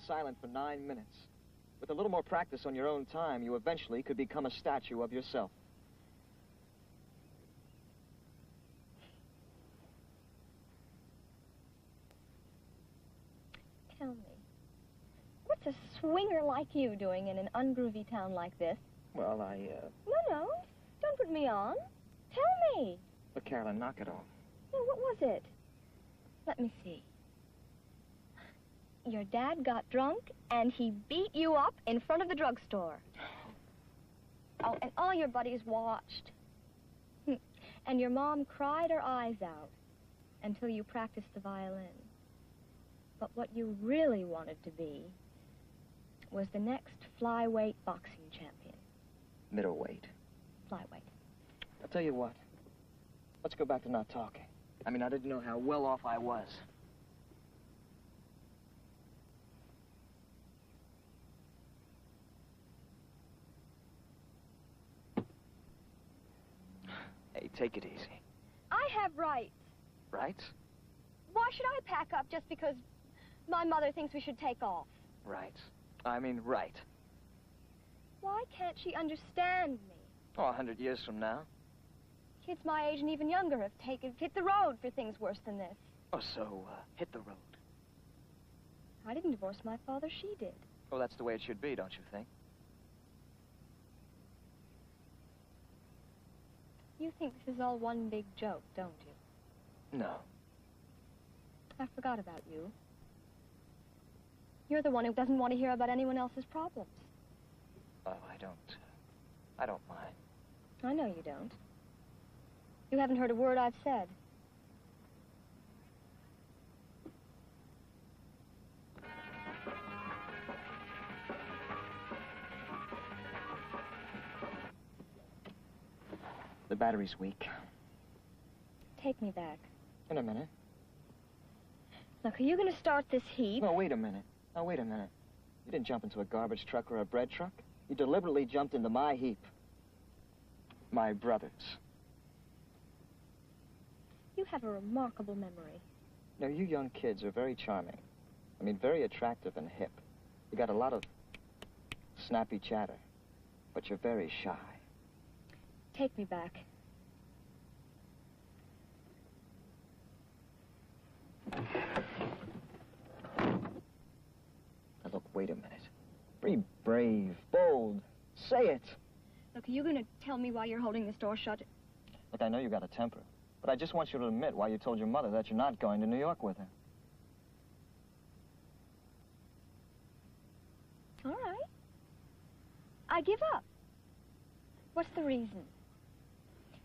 silent for 9 minutes. With a little more practice on your own time, you eventually could become a statue of yourself. Tell me, what's a swinger like you doing in an ungroovy town like this? Well, No, don't put me on. Tell me. But, Carolyn, knock it off. No, what was it? Let me see. Your dad got drunk, and he beat you up in front of the drugstore. Oh, and all your buddies watched. And your mom cried her eyes out until you practiced the violin. But what you really wanted to be was the next flyweight boxing champion. Middleweight. Flyweight. I'll tell you what. Let's go back to not talking. I mean, I didn't know how well off I was. Hey, take it easy. I have rights. Rights? Why should I pack up just because my mother thinks we should take off? Rights. I mean, right. Why can't she understand me? Oh, 100 years from now. Kids my age and even younger have hit the road for things worse than this. Oh, so, hit the road. I didn't divorce my father, she did. Well, that's the way it should be, don't you think? You think this is all one big joke, don't you? No. I forgot about you. You're the one who doesn't want to hear about anyone else's problems. Oh, I don't mind. I know you don't. You haven't heard a word I've said. The battery's weak. Take me back. In a minute. Look, are you going to start this heat? No, wait a minute. Now, wait a minute. You didn't jump into a garbage truck or a bread truck. You deliberately jumped into my heap. My brother's. You have a remarkable memory. Now, you young kids are very charming. I mean, very attractive and hip. You got a lot of snappy chatter. But you're very shy. Take me back. Now, look, wait a minute. Be brave, bold. Say it. Look, are you going to tell me why you're holding this door shut? Look, I know you got a temper, but I just want you to admit why you told your mother that you're not going to New York with her. All right. I give up. What's the reason?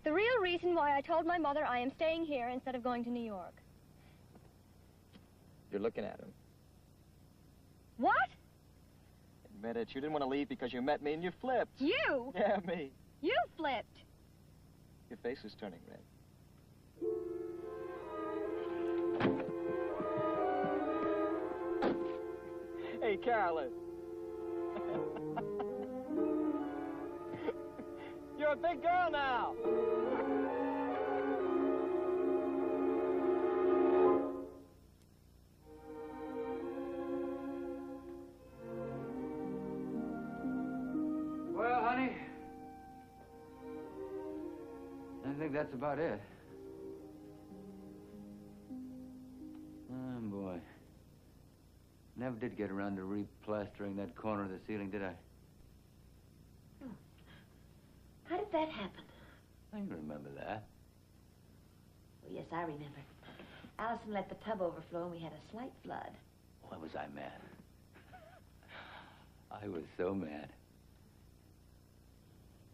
The real reason why I told my mother I am staying here instead of going to New York. You're looking at him. What? Admit it. You didn't want to leave because you met me and you flipped. You? Yeah, me. You flipped. Your face is turning red. Hey, Carolyn. You're a big girl now. Well, honey, I think that's about it. Oh, boy. Never did get around to replastering that corner of the ceiling, did I? Oh. How did that happen? I remember that. Oh, yes, I remember. Allison let the tub overflow and we had a slight flood. Why was I mad? I was so mad.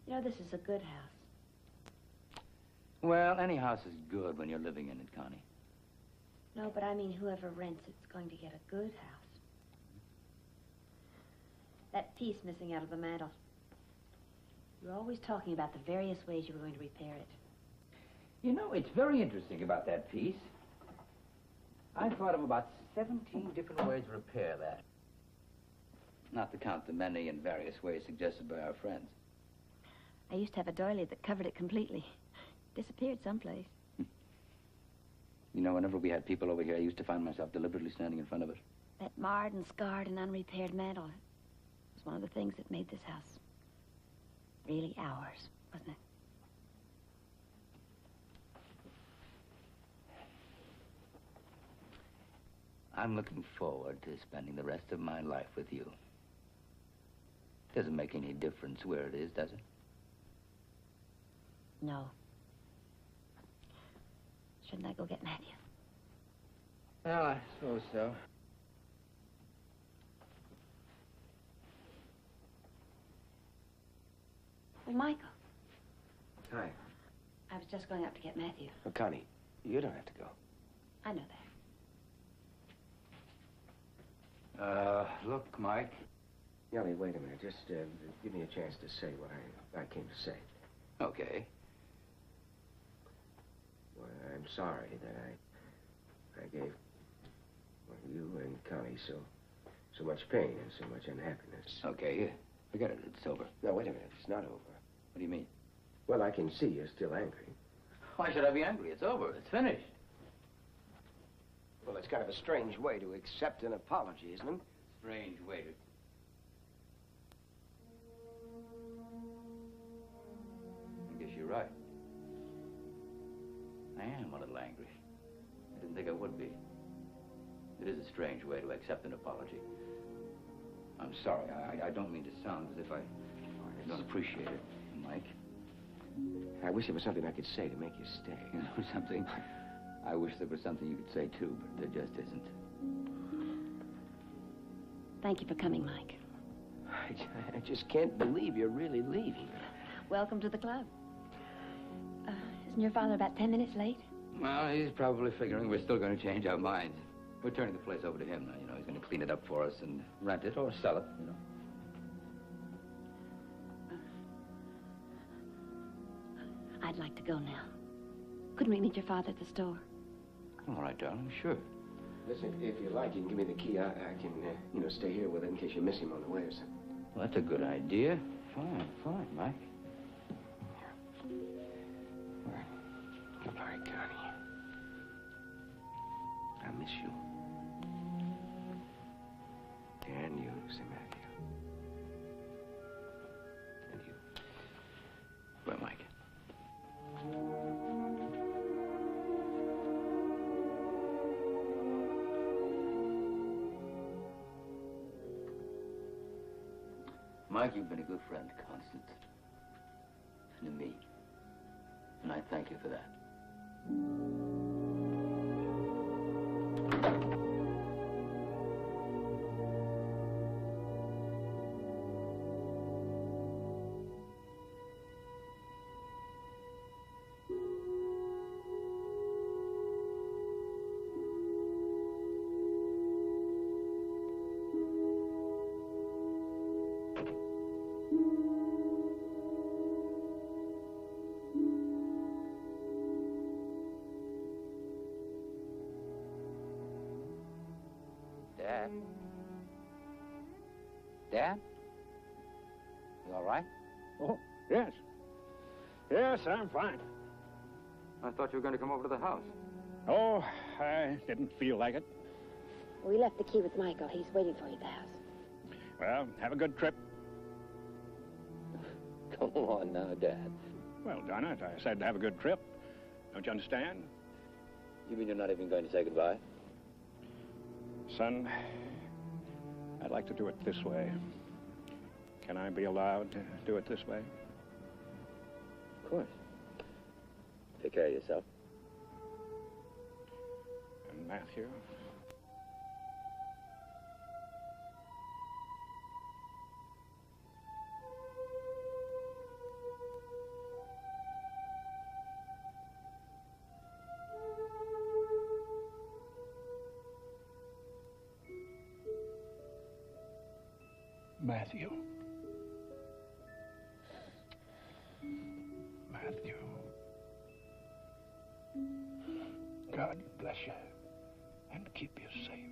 You know, this is a good house. Well, any house is good when you're living in it, Connie. No, but I mean whoever rents it's going to get a good house. That piece missing out of the mantel. You're always talking about the various ways you were going to repair it. You know, it's very interesting about that piece. I thought of about 17 different ways to repair that. Not to count the many and various ways suggested by our friends. I used to have a doily that covered it completely. Disappeared someplace. You know, whenever we had people over here, I used to find myself deliberately standing in front of it. That marred and scarred and unrepaired mantle was one of the things that made this house really ours, wasn't it? I'm looking forward to spending the rest of my life with you. Doesn't make any difference where it is, does it? No. Shouldn't I go get Matthew? Well, I suppose so. Well, Michael, Hi. I was just going up to get Matthew. Well, Connie, you don't have to go. I know that. Look, Mike. Yummy, wait a minute. Just give me a chance to say what I came to say. Okay. Well, I'm sorry that I gave you and Connie so much pain and so much unhappiness. Okay, forget it. It's over. No, wait a minute. It's not over. What do you mean? Well, I can see you're still angry. Why should I be angry? It's over. It's finished. Well, it's kind of a strange way to accept an apology, isn't it? Strange way to... I guess you're right. I am a little angry. I didn't think I would be. It is a strange way to accept an apology. I'm sorry. I don't mean to sound as if I don't appreciate it, Mike. I wish there was something I could say to make you stay. You know something? I wish there was something you could say, too, but there just isn't. Thank you for coming, Mike. I just can't believe you're really leaving. Welcome to the club. Isn't your father about 10 minutes late? Well, he's probably figuring we're still going to change our minds. We're turning the place over to him now, you know. He's going to clean it up for us and rent it or sell it, you know. I'd like to go now. Couldn't we meet your father at the store? All right, darling, sure. Listen, if you like, you can give me the key. I can, you know, stay here with him in case you miss him on the way or something. Well, that's a good idea. Fine, Mike. Good night, Connie. I miss you. And you, Sir Matthew. And you. Well, Mike. Mike, you've been a good friend, Constance. And to me. And I thank you for that. Dad? Dad? You all right? Oh, yes. Yes, I'm fine. I thought you were going to come over to the house. Oh, I didn't feel like it. We left the key with Michael. He's waiting for you at the house. Well, have a good trip. Come on now, Dad. Well, Donna, I said have a good trip. Don't you understand? You mean you're not even going to say goodbye? Son, I'd like to do it this way. Can I be allowed to do it this way? Of course. Take care of yourself. And Matthew? Matthew. Matthew. God bless you and keep you safe.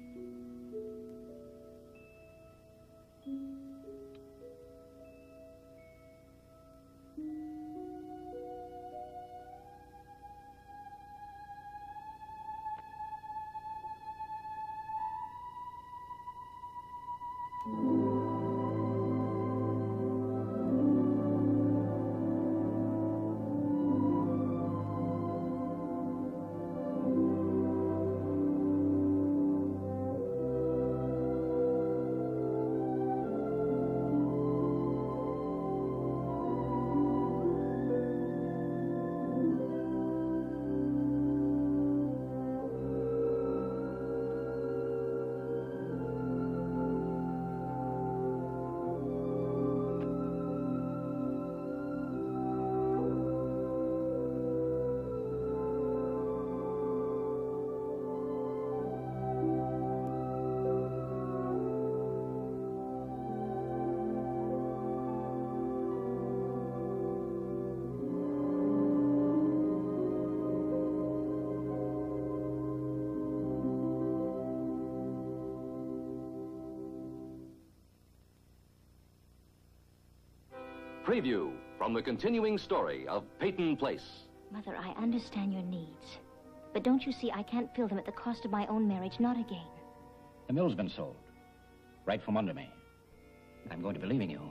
Preview from the continuing story of Peyton Place. Mother, I understand your needs. But don't you see, I can't fill them at the cost of my own marriage, not again. The mill's been sold. Right from under me. I'm going to be leaving you.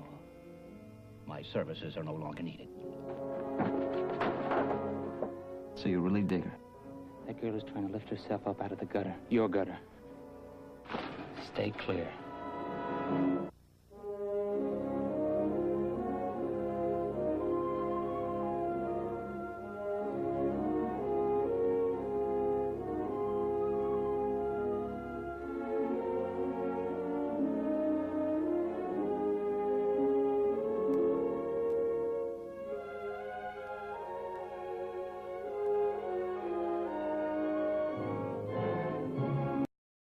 My services are no longer needed. So you really dig her? That girl is trying to lift herself up out of the gutter. Your gutter. Stay clear.